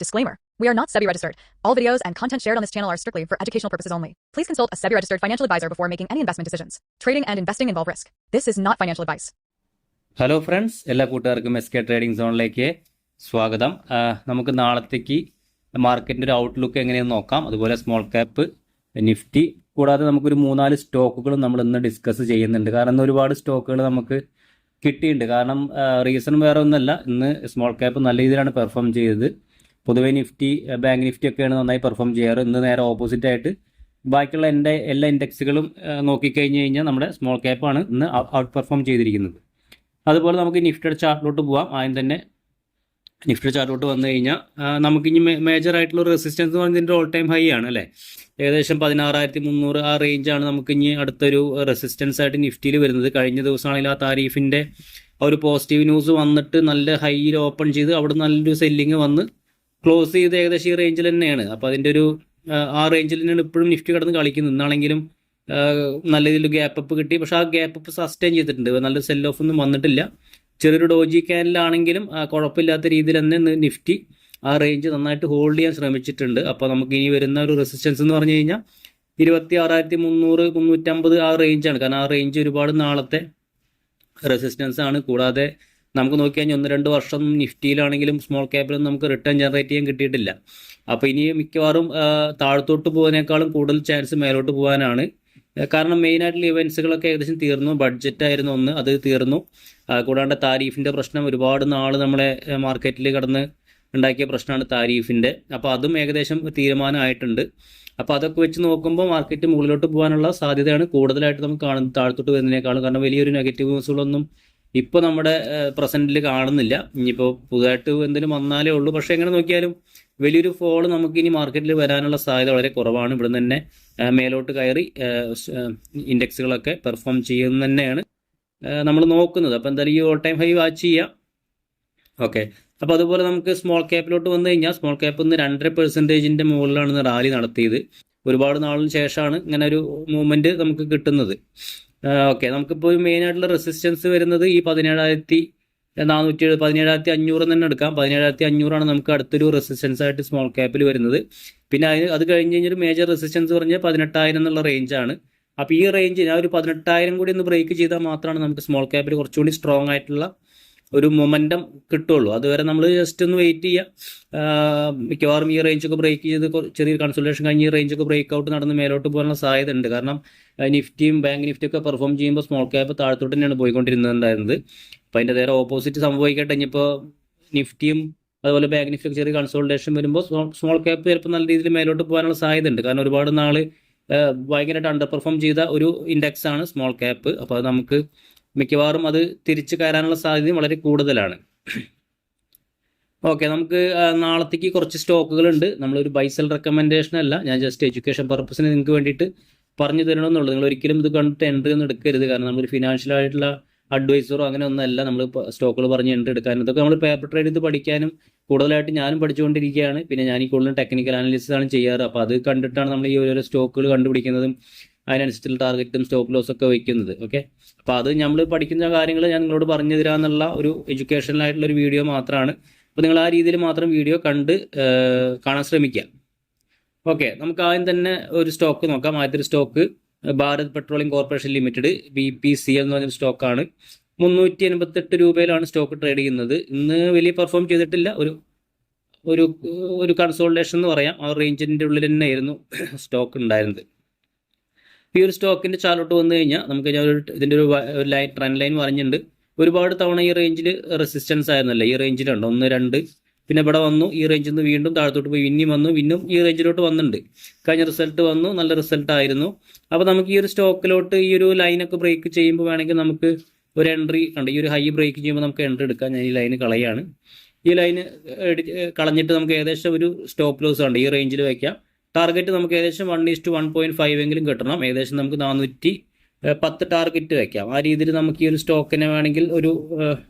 Disclaimer. We are not SEBI registered. All videos and content shared on this channel are strictly for educational purposes only. Please consult a SEBI registered financial advisor before making any investment decisions. Trading and investing involve risk. This is not financial advice. Hello friends, എല്ലാ കൂട്ടുകാർക്കും S K trading സോണിലേക്ക് സ്വാഗതം. നമുക്ക് നാളത്തേക്ക് മാർക്കറ്റിൻ്റെ ഒരു outlook എങ്ങനെയെന്ന് നോക്കാം. അതുപോലെ സ്മോൾ ക്യാപ്പ്, നിഫ്റ്റി, കൂടാതെ നമുക്കൊരു 3-4 സ്റ്റോക്കുകളും നമ്മൾ ഇന്ന് ഡിസ്കസ് ചെയ്യുന്നുണ്ട്. കാരണം ഇന്ന് ഒരുപാട് സ്റ്റോക്കുകൾ നമുക്ക് കിട്ടിയിട്ടുണ്ട്. കാരണം റീസൺ വേറെ ഒന്നുമല്ല, ഇന്ന് സ്മോൾ ക്യാപ്പ് നല്ല രീതിയിലാണ് പെർഫോം ചെയ്തത്. പൊതുവെ നിഫ്റ്റി, ബാങ്ക് നിഫ്റ്റി ഒക്കെയാണ് നന്നായി പെർഫോം ചെയ്യാറ്. ഇന്ന് നേരെ ഓപ്പോസിറ്റ് ആയിട്ട് ബാക്കിയുള്ള എല്ലാ ഇൻഡെക്സുകളും നോക്കിക്കഴിഞ്ഞ് കഴിഞ്ഞാൽ നമ്മുടെ സ്മോൾ ക്യാപ്പാണ് ഇന്ന് ഔട്ട് പെർഫോം ചെയ്തിരിക്കുന്നത്. അതുപോലെ നമുക്ക് നിഫ്റ്റിയുടെ ചാർട്ടിലോട്ട് പോകാം. ആദ്യം തന്നെ നിഫ്റ്റിയുടെ ചാർട്ടിലോട്ട് വന്നു കഴിഞ്ഞാൽ നമുക്കിനി മേജർ ആയിട്ടുള്ള റെസിസ്റ്റൻസ് എന്ന് പറയുന്നത് ഇതിൻ്റെ ഓൾ ടൈം ഹൈ ആണ് അല്ലേ. ഏകദേശം 16,300 ആ റേഞ്ചാണ് നമുക്കിനി അടുത്തൊരു റെസിസ്റ്റൻസ് ആയിട്ട് നിഫ്റ്റിയിൽ വരുന്നത്. കഴിഞ്ഞ ദിവസമാണെങ്കിൽ ആ താരീഫിൻ്റെ ഒരു പോസിറ്റീവ് ന്യൂസ് വന്നിട്ട് നല്ല ഹൈയിൽ ഓപ്പൺ ചെയ്ത് അവിടെ നല്ലൊരു സെല്ലിങ് വന്ന് ക്ലോസ് ചെയ്ത് ഏകദേശം ഈ റേഞ്ചിൽ തന്നെയാണ്. അപ്പോൾ അതിൻ്റെ ഒരു ആ റേഞ്ചിൽ തന്നെയാണ് ഇപ്പോഴും നിഫ്റ്റി കിടന്ന് കളിക്കുന്നത്. ഇന്നാണെങ്കിലും നല്ല രീതിയിൽ ഗ്യാപ്പ് അപ്പ് കിട്ടി. പക്ഷേ ആ ഗ്യാപ്പ് അപ്പ് സസ്റ്റെയിൻ ചെയ്തിട്ടുണ്ട്. നല്ലൊരു സെൽ ഓഫ് ഒന്നും വന്നിട്ടില്ല. ചെറിയൊരു ഡോജി ക്യാനിലാണെങ്കിലും കുഴപ്പമില്ലാത്ത രീതിയിൽ തന്നെ നിഫ്റ്റി ആ റേഞ്ച് നന്നായിട്ട് ഹോൾഡ് ചെയ്യാൻ ശ്രമിച്ചിട്ടുണ്ട്. അപ്പോൾ നമുക്ക് ഇനി വരുന്ന ഒരു റെസിസ്റ്റൻസ് എന്ന് പറഞ്ഞു കഴിഞ്ഞാൽ 26,300, 350 ആ റേഞ്ചാണ്. കാരണം ആ റേഞ്ച് ഒരുപാട് നാളത്തെ റെസിസ്റ്റൻസ് ആണ്. കൂടാതെ നമുക്ക് നോക്കിക്കഴിഞ്ഞാൽ 1-2 വർഷം നിഫ്റ്റിയിലാണെങ്കിലും സ്മോൾ ക്യാപ്പിലൊന്നും നമുക്ക് റിട്ടേൺ ജനറേറ്റ് ചെയ്യാൻ കിട്ടിയിട്ടില്ല. അപ്പോൾ ഇനി മിക്കവാറും താഴത്തോട്ട് പോകുന്നതിനേക്കാളും കൂടുതൽ ചാൻസ് മേലോട്ട് പോകാനാണ്. കാരണം മെയിനായിട്ടുള്ള ഇവൻറ്റ്സുകളൊക്കെ ഏകദേശം തീർന്നു. ബഡ്ജറ്റായിരുന്നു ഒന്ന്, അത് തീർന്നു. കൂടാണ്ട് താരീഫിൻ്റെ പ്രശ്നം ഒരുപാട് നാൾ നമ്മളെ മാർക്കറ്റിൽ കടന്ന് ഉണ്ടാക്കിയ പ്രശ്നമാണ് താരീഫിൻ്റെ. അപ്പോൾ അതും ഏകദേശം തീരുമാനമായിട്ടുണ്ട്. അപ്പോൾ അതൊക്കെ വെച്ച് നോക്കുമ്പോൾ മാർക്കറ്റ് മുകളിലോട്ട് പോകാനുള്ള സാധ്യതയാണ് കൂടുതലായിട്ട് നമുക്ക് കാണുന്നത് താഴത്തോട്ട് വരുന്നതിനേക്കാളും. കാരണം വലിയൊരു നെഗറ്റീവ് ന്യൂസുകളൊന്നും ഇപ്പോൾ നമ്മുടെ പ്രസൻറ്റിൽ കാണുന്നില്ല. ഇനിയിപ്പോൾ പുതുതായിട്ട് എന്തെങ്കിലും വന്നാലേ ഉള്ളൂ. പക്ഷേ എങ്ങനെ നോക്കിയാലും വലിയൊരു ഫോൾ നമുക്ക് ഇനി മാർക്കറ്റിൽ വരാനുള്ള സാധ്യത വളരെ കുറവാണ്. ഇവിടെ തന്നെ മേലോട്ട് കയറി ഇൻഡെക്സുകളൊക്കെ പെർഫോം ചെയ്യുന്നത് തന്നെയാണ് നമ്മൾ നോക്കുന്നത്. അപ്പോൾ എന്തായാലും ഈ ഓൾ ടൈം ഹൈ വാച്ച് ചെയ്യാം. ഓക്കെ, അപ്പോൾ അതുപോലെ നമുക്ക് സ്മോൾ ക്യാപ്പിലോട്ട് വന്നു കഴിഞ്ഞാൽ സ്മോൾ ക്യാപ്പ് ഇന്ന് 2.5% മുകളിലാണ് റാലി നടത്തിയത്. ഒരുപാട് നാളിന് ശേഷമാണ് ഇങ്ങനെ ഒരു മൂവ്മെൻറ്റ് നമുക്ക് കിട്ടുന്നത്. ഓക്കെ, നമുക്കിപ്പോൾ മെയിനായിട്ടുള്ള റെസിസ്റ്റൻസ് വരുന്നത് ഈ 17,470, 17,500 തന്നെ എടുക്കാം. 17,500 നമുക്ക് അടുത്തൊരു റെസിസ്റ്റൻസ് ആയിട്ട് സ്മോൾ ക്യാപ്പിൽ വരുന്നത്. പിന്നെ അത് കഴിഞ്ഞ് കഴിഞ്ഞൊരു മേജർ റെസിസ്റ്റൻസ് പറഞ്ഞാൽ 18,000 എന്നുള്ള റേഞ്ചാണ്. അപ്പോൾ ഈ റേഞ്ച് ആ ഒരു 18,000 കൂടി ഒന്ന് ബ്രേക്ക് ചെയ്താൽ മാത്രമാണ് നമുക്ക് സ്മോൾ ക്യാപ്പിൽ കുറച്ചുകൂടി സ്ട്രോങ് ആയിട്ടുള്ള ഒരു മൊമെൻറ്റം കിട്ടുള്ളൂ. അതുവരെ നമ്മൾ ജസ്റ്റ് ഒന്ന് വെയിറ്റ് ചെയ്യുക. മിക്കവാറും ഈ റേഞ്ചൊക്കെ ബ്രേക്ക് ചെയ്ത് ചെറിയൊരു കൺസൾട്ടേഷൻ കഴിഞ്ഞ് ഈ റേഞ്ചൊക്കെ ബ്രേക്ക് ഔട്ട് നടന്ന് മേലോട്ട് പോകാനുള്ള സാധ്യത ഉണ്ട്. കാരണം നിഫ്റ്റിയും ബാങ്ക് നിഫ്റ്റിയൊക്കെ പെർഫോം ചെയ്യുമ്പോൾ സ്മോൾ ക്യാപ്പ് താഴത്തോട്ട് തന്നെയാണ് പോയിക്കൊണ്ടിരുന്നുണ്ടായിരുന്നത്. അപ്പോൾ അതിൻ്റെ നേരെ ഓപ്പോസിറ്റ് സംഭവിക്കട്ടെ. ഇനിയിപ്പോൾ നിഫ്റ്റിയും അതുപോലെ ബാങ്ക് നിഫ്റ്റിയൊക്കെ ചെറിയ കൺസൾട്ടേഷൻ വരുമ്പോൾ സ്മോൾ ക്യാപ്പ് ചിലപ്പോൾ നല്ല രീതിയിൽ മേലോട്ട് പോകാനുള്ള സാധ്യത ഉണ്ട്. കാരണം ഒരുപാട് നാൾ ഭയങ്കരമായിട്ട് അണ്ടർ പെർഫോം ചെയ്ത ഒരു ഇൻഡെക്സ് ആണ് സ്മോൾ ക്യാപ്പ്. അപ്പോൾ അത് നമുക്ക് മിക്കവാറും അത് തിരിച്ച് കയറാനുള്ള സാധ്യതയും വളരെ കൂടുതലാണ്. ഓക്കെ, നമുക്ക് നാളത്തേക്ക് കുറച്ച് സ്റ്റോക്കുകളുണ്ട്. നമ്മളൊരു ബൈസെൽ റെക്കമെൻഡേഷൻ അല്ല, ഞാൻ ജസ്റ്റ് എഡ്യൂക്കേഷൻ പർപ്പസിന് നിങ്ങൾക്ക് വേണ്ടിയിട്ട് പറഞ്ഞു തരണമെന്നുള്ളൂ. നിങ്ങൾ ഒരിക്കലും ഇത് കണ്ടിട്ട് എൻട്രി ഒന്നും എടുക്കരുത്. കാരണം നമ്മളൊരു ഫിനാൻഷ്യൽ ആയിട്ടുള്ള അഡ്വൈസറോ അങ്ങനെ ഒന്നല്ല നമ്മൾ സ്റ്റോക്കുകൾ പറഞ്ഞ് എൻട്രി എടുക്കാനും. ഇതൊക്കെ നമ്മൾ പേപ്പർ ട്രേഡ് ചെയ്ത് പഠിക്കാനും കൂടുതലായിട്ട് ഞാനും പഠിച്ചുകൊണ്ടിരിക്കുകയാണ്. പിന്നെ ഞാൻ ഈ കൂടുതലും ടെക്നിക്കൽ അനാലിസിസ് ആണ് ചെയ്യാറ്. അപ്പോൾ അത് കണ്ടിട്ടാണ് നമ്മൾ ഈ ഓരോ സ്റ്റോക്കുകൾ കണ്ടുപിടിക്കുന്നതും അതിനനുസരിച്ചുള്ള ടാർഗറ്റും സ്റ്റോപ്പ് ലോസ് ഒക്കെ വയ്ക്കുന്നത്. ഓക്കെ, അപ്പോൾ അത് നമ്മൾ പഠിക്കുന്ന കാര്യങ്ങൾ ഞാൻ നിങ്ങളോട് പറഞ്ഞു തരാമെന്നുള്ള ഒരു എഡ്യൂക്കേഷണലായിട്ടുള്ള ഒരു വീഡിയോ മാത്രമാണ്. അപ്പോൾ നിങ്ങൾ ആ രീതിയിൽ മാത്രം വീഡിയോ കണ്ട് കാണാൻ ശ്രമിക്കുക. ഓക്കെ, നമുക്ക് ആദ്യം തന്നെ ഒരു സ്റ്റോക്ക് നോക്കാം. ആദ്യത്തെ stock Bharat petroleum corporation limited, BPCL എന്ന് പറഞ്ഞൊരു സ്റ്റോക്കാണ്. 388 രൂപയിലാണ് സ്റ്റോക്ക് ട്രേഡ് ചെയ്യുന്നത്. ഇന്ന് വലിയ പെർഫോം ചെയ്തിട്ടില്ല. ഒരു കൺസോൾട്ടേഷൻ എന്ന് പറയാം. ആ റേഞ്ചിൻ്റെ ഉള്ളിൽ തന്നെയായിരുന്നു സ്റ്റോക്ക് ഉണ്ടായിരുന്നത്. ഈ ഒരു സ്റ്റോക്കിൻ്റെ ചാർട്ട് വന്നു കഴിഞ്ഞാൽ നമുക്ക് ഇതിൻ്റെ ഒരു ട്രെൻഡ് ലൈൻ പറഞ്ഞിട്ടുണ്ട്. ഒരുപാട് തവണ ഈ റേഞ്ചിൽ റെസിസ്റ്റൻസ് ആയിരുന്നല്ലോ. ഈ റേഞ്ചിലുണ്ട് 1, 2, പിന്നെ ഇവിടെ വന്നു. ഈ റേഞ്ചിൽ നിന്ന് വീണ്ടും താഴത്തോട്ട് പോയി പിന്നെയും വന്നു. പിന്നും ഈ റേഞ്ചിലോട്ട് വന്നിട്ടുണ്ട്. കഴിഞ്ഞ റിസൾട്ട് വന്നു, നല്ല റിസൾട്ട് ആയിരുന്നു. അപ്പോൾ നമുക്ക് ഈ ഒരു സ്റ്റോക്കിലോട്ട് ഈ ഒരു ലൈനൊക്കെ ബ്രേക്ക് ചെയ്യുമ്പോൾ വേണമെങ്കിൽ നമുക്ക് ഒരു എൻട്രി ഉണ്ട്. ഈ ഒരു ഹൈ ബ്രേക്ക് ചെയ്യുമ്പോൾ നമുക്ക് എൻട്രി എടുക്കാം. ഞാൻ ഈ ലൈന് കളയാണ്. ഈ ലൈന് കളഞ്ഞിട്ട് നമുക്ക് ഏകദേശം ഒരു സ്റ്റോപ്പ് ലോസ് ഉണ്ട് ഈ റേഞ്ചിൽ വയ്ക്കാം. ടാർഗറ്റ് നമുക്ക് ഏകദേശം 1:1.5 എങ്കിലും കിട്ടണം. ഏകദേശം നമുക്ക് 410 ടാർഗറ്റ് വയ്ക്കാം. ആ രീതിയിൽ നമുക്ക് ഈ ഒരു സ്റ്റോക്കിനെ വേണമെങ്കിൽ ഒരു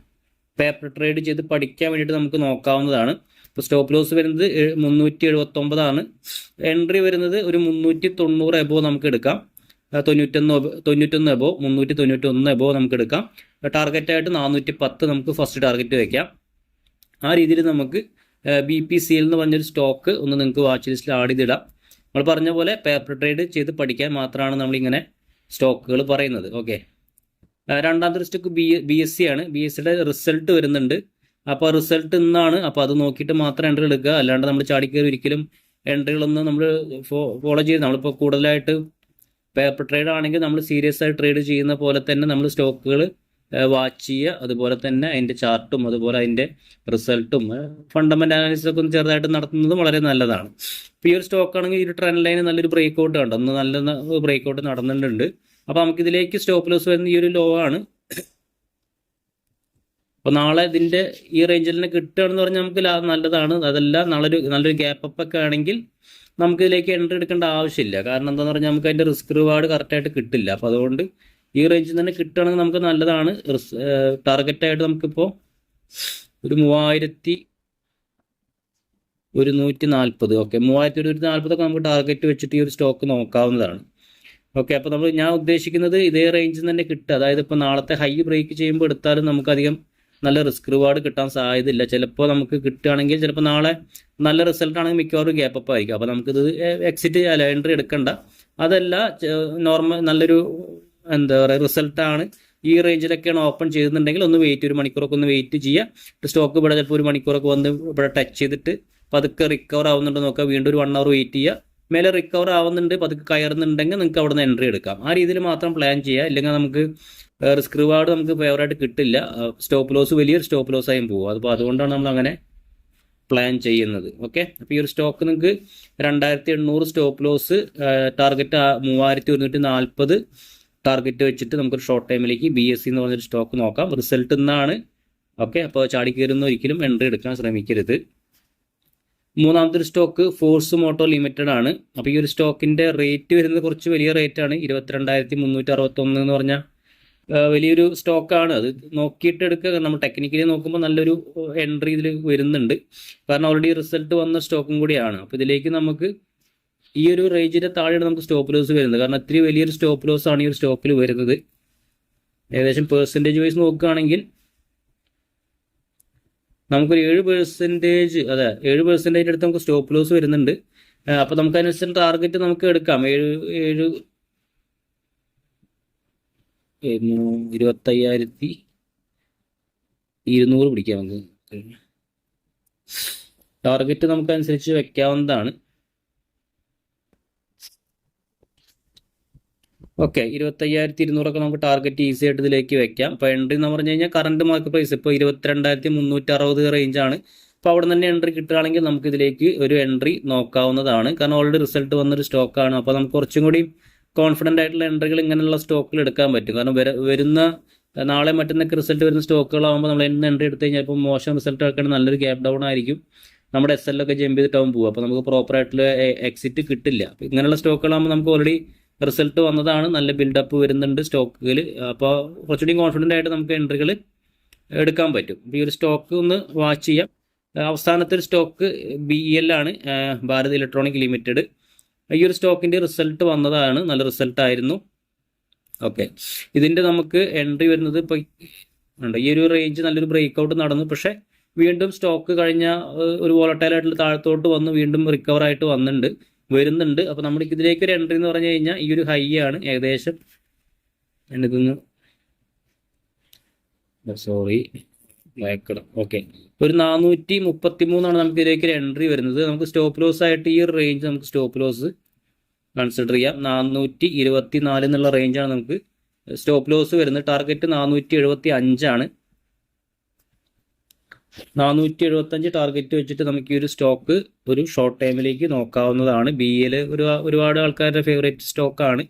പേപ്പർ ട്രേഡ് ചെയ്ത് പഠിക്കാൻ വേണ്ടിയിട്ട് നമുക്ക് നോക്കാവുന്നതാണ്. ഇപ്പോൾ സ്റ്റോപ്പ് ലോസ് വരുന്നത് 379 എൻട്രി വരുന്നത് ഒരു 390 എബോ നമുക്ക് എടുക്കാം. 91 എബോ, 391 എബോ നമുക്ക് എടുക്കാം. ടാർഗറ്റായിട്ട് 410 നമുക്ക് ഫസ്റ്റ് ടാർഗറ്റ് വയ്ക്കാം. ആ രീതിയിൽ നമുക്ക് BPCL എന്ന് പറഞ്ഞൊരു സ്റ്റോക്ക് ഒന്ന് നിങ്ങൾക്ക് വാച്ച് ലിസ്റ്റിൽ ആഡ് ചെയ്തിടാം. നമ്മൾ പറഞ്ഞ പോലെ പേപ്പർ ട്രേഡ് ചെയ്ത് പഠിക്കാൻ മാത്രമാണ് നമ്മളിങ്ങനെ സ്റ്റോക്കുകൾ പറയുന്നത്. ഓക്കെ, രണ്ടാമത്തെ സ്റ്റോക്ക് BSC ആണ്. BSCയുടെ റിസൾട്ട് വരുന്നുണ്ട്. അപ്പോൾ റിസൾട്ട് ഇന്നാണ്. അപ്പോൾ അത് നോക്കിയിട്ട് മാത്രം എൻട്രി എടുക്കുക. അല്ലാണ്ട് നമ്മൾ ചാടിക്കയറി ഒരിക്കലും എൻട്രികളൊന്നും നമ്മൾ ഫോളോ ചെയ്ത്, നമ്മളിപ്പോൾ കൂടുതലായിട്ട് പേപ്പർ ട്രേഡ് ആണെങ്കിൽ നമ്മൾ സീരിയസ് ആയി ട്രേഡ് ചെയ്യുന്ന പോലെ തന്നെ നമ്മൾ സ്റ്റോക്കുകൾ വാച്ച് ചെയ്യുക. അതുപോലെ തന്നെ അതിൻ്റെ ചാർട്ടും അതുപോലെ അതിൻ്റെ റിസൾട്ടും ഫണ്ടമെൻ്റൽ അനാലിസിസ് ഒക്കെ ഒന്ന് ചെറുതായിട്ട് നടത്തുന്നത് വളരെ നല്ലതാണ്. ഇപ്പോൾ ഈ ഒരു സ്റ്റോക്ക് ആണെങ്കിൽ ഈ ഒരു ട്രെൻഡ് ലൈന് നല്ലൊരു ബ്രേക്ക് ഔട്ട് കണ്ടോ, ഒന്ന് നല്ല ബ്രേക്ക് ഔട്ട് നടന്നിട്ടുണ്ട്. അപ്പോൾ നമുക്കിതിലേക്ക് സ്റ്റോപ്പ് ലോസ് വരുന്ന ഈ ഒരു ലോ ആണ്. അപ്പോൾ നാളെ ഇതിൻ്റെ ഈ റേഞ്ചിൽ തന്നെ കിട്ടുകയാണെന്ന് പറഞ്ഞാൽ നമുക്ക് നല്ലതാണ്. അതല്ല നല്ലൊരു ഗ്യാപ്പ് അപ്പ് ഒക്കെ ആണെങ്കിൽ നമുക്കിതിലേക്ക് എൻട്രി എടുക്കേണ്ട ആവശ്യമില്ല. കാരണം എന്താണെന്ന് പറഞ്ഞാൽ നമുക്ക് അതിൻ്റെ റിസ്ക് റിവാർഡ് കറക്റ്റായിട്ട് കിട്ടില്ല. അപ്പോൾ അതുകൊണ്ട് ഈ റേഞ്ചിൽ തന്നെ കിട്ടുകയാണെങ്കിൽ നമുക്ക് നല്ലതാണ്. ടാർഗറ്റായിട്ട് നമുക്കിപ്പോൾ ഒരു 3140, ഓക്കെ, 3140 ഒക്കെ നമുക്ക് ടാർഗറ്റ് വെച്ചിട്ട് ഈ ഒരു സ്റ്റോക്ക് നോക്കാവുന്നതാണ്. ഓക്കെ, അപ്പോൾ ഞാൻ ഉദ്ദേശിക്കുന്നത് ഇതേ റേഞ്ചിൽ തന്നെ കിട്ടുക. അതായത് ഇപ്പോൾ നാളത്തെ ഹൈ ബ്രേക്ക് ചെയ്യുമ്പോൾ എടുത്താലും നമുക്കധികം നല്ല റിസ്ക് റിവാർഡ് കിട്ടാൻ സാധ്യതയില്ല. ചിലപ്പോൾ നമുക്ക് കിട്ടുകയാണെങ്കിൽ ചിലപ്പോൾ നാളെ നല്ല റിസൾട്ട് ആണെങ്കിൽ മിക്കവാറും ഗ്യാപ്പ് അപ്പ് ആയിരിക്കും. അപ്പോൾ നമുക്കിത് എക്സിറ്റ് ചെയ്യാൻ എൻട്രി എടുക്കണ്ട. അതല്ല, നോർമൽ നല്ലൊരു എന്താ പറയുക റിസൾട്ടാണ്, ഈ റേഞ്ചിലൊക്കെയാണ് ഓപ്പൺ ചെയ്യുന്നുണ്ടെങ്കിൽ ഒന്ന് വെയിറ്റ്, ഒരു മണിക്കൂറൊക്കെ ഒന്ന് വെയിറ്റ് ചെയ്യുക. സ്റ്റോക്ക് ഇവിടെ ചിലപ്പോൾ ഒരു മണിക്കൂറൊക്കെ വന്ന് ഇവിടെ ടച്ച് ചെയ്തിട്ട് പതുക്കെ റിക്കവർ ആവുന്നുണ്ടോ നോക്കുക. വീണ്ടും ഒരു 1 hour വെയിറ്റ് ചെയ്യുക. മേലെ റിക്കവർ ആവുന്നുണ്ട്, പതുക്കെ കയറുന്നുണ്ടെങ്കിൽ നിങ്ങൾക്ക് അവിടെ നിന്ന് എൻട്രി എടുക്കാം. ആ രീതിയിൽ മാത്രം പ്ലാൻ ചെയ്യുക. ഇല്ലെങ്കിൽ നമുക്ക് റിസ്ക് റിവാർഡ് നമുക്ക് ഫേവറായിട്ട് കിട്ടില്ല. സ്റ്റോപ്പ് ലോസ് വലിയൊരു സ്റ്റോപ്പ് ലോസ് ആയും പോകും. അപ്പോൾ അതുകൊണ്ടാണ് നമ്മൾ അങ്ങനെ പ്ലാൻ ചെയ്യുന്നത്. ഓക്കെ, അപ്പോൾ ഈ ഒരു സ്റ്റോക്ക് നിങ്ങൾക്ക് 2800 സ്റ്റോപ്പ് ലോസ്, ടാർഗറ്റ് 3140 ടാർഗറ്റ് വെച്ചിട്ട് നമുക്കൊരു ഷോർട്ട് ടൈമിലേക്ക് BSC എന്ന് പറഞ്ഞൊരു സ്റ്റോക്ക് നോക്കാം. റിസൾട്ട് ഇന്നാണ്. ഓക്കെ, അപ്പോൾ ചാടിക്കയറുന്ന ഒരിക്കലും എൻട്രി എടുക്കാൻ ശ്രമിക്കരുത്. മൂന്നാമത്തെ ഒരു സ്റ്റോക്ക് ഫോഴ്സ് മോട്ടോർ ലിമിറ്റഡ് ആണ്. അപ്പോൾ ഈ ഒരു സ്റ്റോക്കിൻ്റെ റേറ്റ് വരുന്നത് കുറച്ച് വലിയ റേറ്റാണ്. 22,361 എന്ന് പറഞ്ഞാൽ വലിയൊരു സ്റ്റോക്കാണ്. അത് നോക്കിയിട്ട് എടുക്കുക. നമ്മൾ ടെക്നിക്കലി നോക്കുമ്പോൾ നല്ലൊരു എൻട്രി ഇതിൽ വരുന്നുണ്ട്. കാരണം ഓൾറെഡി റിസൾട്ട് വന്ന സ്റ്റോക്കും കൂടിയാണ്. അപ്പോൾ ഇതിലേക്ക് നമുക്ക് ഈ ഒരു റേഞ്ചിൻ്റെ താഴെയാണ് നമുക്ക് സ്റ്റോപ്പ് ലോസ് വരുന്നത്. കാരണം ഇത്തിരി വലിയൊരു സ്റ്റോപ്പ് ലോസ് ആണ് ഈ ഒരു സ്റ്റോക്കിൽ വരുന്നത്. ഏകദേശം പെർസെൻറ്റേജ് വൈസ് നോക്കുകയാണെങ്കിൽ നമുക്കൊരു 7%, അതെ 7% അടുത്ത് നമുക്ക് സ്റ്റോപ്പ് ലോസ് വരുന്നുണ്ട്. അപ്പോൾ നമുക്ക് അതിനനുസരിച്ച് ടാർഗറ്റ് നമുക്ക് എടുക്കാം. 25,200 പിടിക്കാം. നമുക്ക് ടാർഗറ്റ് നമുക്ക് അനുസരിച്ച് വെക്കാവുന്നതാണ്. ഓക്കെ, 25,200 നമുക്ക് ടാർഗറ്റ് ഈസി ആയിട്ട് ഇതിലേക്ക് വെക്കാം. അപ്പോൾ എൻട്രി എന്ന് പറഞ്ഞു കഴിഞ്ഞാൽ കറണ്ട് മാർക്കറ്റ് പ്രൈസ് ഇപ്പോൾ 22,360 റേഞ്ചാണ്. അപ്പോൾ അവിടെ തന്നെ എൻട്രി കിട്ടുകയാണെങ്കിൽ നമുക്ക് ഇതിലേക്ക് ഒരു എൻട്രി നോക്കാവുന്നതാണ്. കാരണം ഓൾറെഡി റിസൾട്ട് വന്നൊരു സ്റ്റോക്കാണ്. അപ്പോൾ നമുക്ക് കുറച്ചും കൂടി കോൺഫിഡൻ്റ് ആയിട്ടുള്ള എൻട്രികൾ ഇങ്ങനെയുള്ള സ്റ്റോക്കിൽ എടുക്കാൻ പറ്റും. കാരണം വരുന്ന നാളെ മറ്റന്നൊക്കെ റിസൾട്ട് വരുന്ന സ്റ്റോക്കുകളാകുമ്പോൾ നമ്മൾ എന്ന് എൻട്രി എടുത്തു കഴിഞ്ഞാൽ ഇപ്പോൾ മോശം റിസൾട്ട് എടുക്കുകയാണെങ്കിൽ നല്ലൊരു ഗ്യാപ്പ് ഡൗൺ ആയിരിക്കും. നമ്മുടെ SL ഒക്കെ ജമ്പ് ചെയ്തിട്ടാവും പോകും. അപ്പോൾ നമുക്ക് പ്രോപ്പറായിട്ടുള്ള എക്സിറ്റ് കിട്ടില്ല. അപ്പോൾ ഇങ്ങനെയുള്ള സ്റ്റോക്കുകളാകുമ്പോൾ നമുക്ക് ഓൾറെഡി റിസൾട്ട് വന്നതാണ്, നല്ല ബിൽഡപ്പ് വരുന്നുണ്ട് സ്റ്റോക്കുകൾ. അപ്പോൾ കുറച്ചുകൂടി കോൺഫിഡൻ്റ് ആയിട്ട് നമുക്ക് എൻട്രികൾ എടുക്കാൻ പറ്റും. അപ്പോൾ ഈ ഒരു സ്റ്റോക്ക് ഒന്ന് വാച്ച് ചെയ്യാം. അവസാനത്തെ ഒരു സ്റ്റോക്ക് BEL ആണ്, ഭാരത് ഇലക്ട്രോണിക് ലിമിറ്റഡ്. ഈ ഒരു സ്റ്റോക്കിൻ്റെ റിസൾട്ട് വന്നതാണ്, നല്ല റിസൾട്ടായിരുന്നു. ഓക്കെ, ഇതിൻ്റെ നമുക്ക് എൻട്രി വരുന്നത് ഇപ്പോൾ ഉണ്ട് ഈ ഒരു റേഞ്ച് നല്ലൊരു ബ്രേക്ക് ഔട്ട് നടന്നു. പക്ഷേ വീണ്ടും സ്റ്റോക്ക് കഴിഞ്ഞ ഒരു വോളറ്റൈലായിട്ടുള്ള താഴത്തോട്ട് വന്ന് വീണ്ടും റിക്കവർ ആയിട്ട് വരുന്നുണ്ട്. അപ്പോൾ നമ്മൾ ഇതിലേക്ക് ഒരു എൻട്രി എന്ന് പറഞ്ഞു കഴിഞ്ഞാൽ ഈ ഒരു ഹൈ ആണ്. ഏകദേശം എനിക്കൊന്ന് ഓക്കെ, ഒരു 433 നമുക്ക് ഇതിലേക്ക് ഒരു എൻട്രി വരുന്നത്. നമുക്ക് സ്റ്റോപ്പ് ലോസ് ആയിട്ട് ഈ ഒരു റേഞ്ച് നമുക്ക് സ്റ്റോപ്പ് ലോസ് കൺസിഡർ ചെയ്യാം. 424 എന്നുള്ള റേഞ്ചാണ് നമുക്ക് സ്റ്റോപ്പ് ലോസ് വരുന്നത്. ടാർഗറ്റ് 475 ആണ്. 475 ടാർഗറ്റ് വെച്ചിട്ട് നമുക്ക് ഈ ഒരു സ്റ്റോക്ക് ഒരു ഷോർട്ട് ടൈമിലേക്ക് നോക്കാവുന്നതാണ്. BEL ഒരുപാട് ആൾക്കാരുടെ ഫേവറേറ്റ് സ്റ്റോക്കാണ്.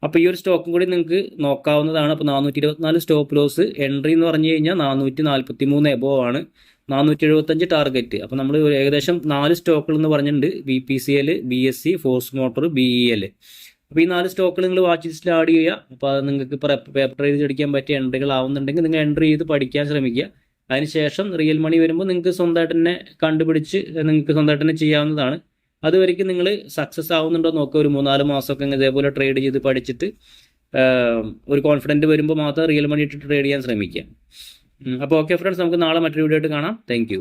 അപ്പോൾ ഈ ഒരു സ്റ്റോക്കും കൂടി നിങ്ങൾക്ക് നോക്കാവുന്നതാണ്. അപ്പോൾ 424 സ്റ്റോപ്പ് ലോസ്, എൻട്രി എന്ന് പറഞ്ഞു കഴിഞ്ഞാൽ 443 എബോവ് ആണ്. 475 ടാർഗറ്റ്. അപ്പോൾ നമ്മൾ ഏകദേശം 4 സ്റ്റോക്കുകൾ എന്ന് പറഞ്ഞിട്ടുണ്ട്. BPCL, BSC, force motor, BEL. അപ്പോൾ ഈ 4 സ്റ്റോക്കുകൾ നിങ്ങൾ വാച്ച് ലിസ്റ്റിൽ ആഡ് ചെയ്യുക. അപ്പോൾ അത് നിങ്ങൾക്ക് പേപ്പർ ട്രേഡ് അടിക്കാൻ പറ്റിയ എൻട്രികൾ ആവുന്നുണ്ടെങ്കിൽ നിങ്ങൾ എൻട്രി ചെയ്ത് പഠിക്കാൻ ശ്രമിക്കുക. അതിനുശേഷം റിയൽ മണി വരുമ്പോൾ നിങ്ങൾക്ക് സ്വന്തമായിട്ട് തന്നെ കണ്ടുപിടിച്ച് നിങ്ങൾക്ക് സ്വന്തമായിട്ട് തന്നെ ചെയ്യാവുന്നതാണ്. അതുവരെയ്ക്കും നിങ്ങൾ സക്സസ് ആവുന്നുണ്ടോ നോക്കുക. ഒരു 3-4 മാസമൊക്കെ ഇതേപോലെ ട്രേഡ് ചെയ്ത് പഠിച്ചിട്ട് ഒരു കോൺഫിഡൻറ്റ് വരുമ്പോൾ മാത്രം റിയൽ മണി ഇട്ട് ട്രേഡ് ചെയ്യാൻ ശ്രമിക്കുക. അപ്പോൾ ഓക്കെ ഫ്രണ്ട്സ്, നമുക്ക് നാളെ മറ്റൊരു വീഡിയോ ആയിട്ട് കാണാം. താങ്ക്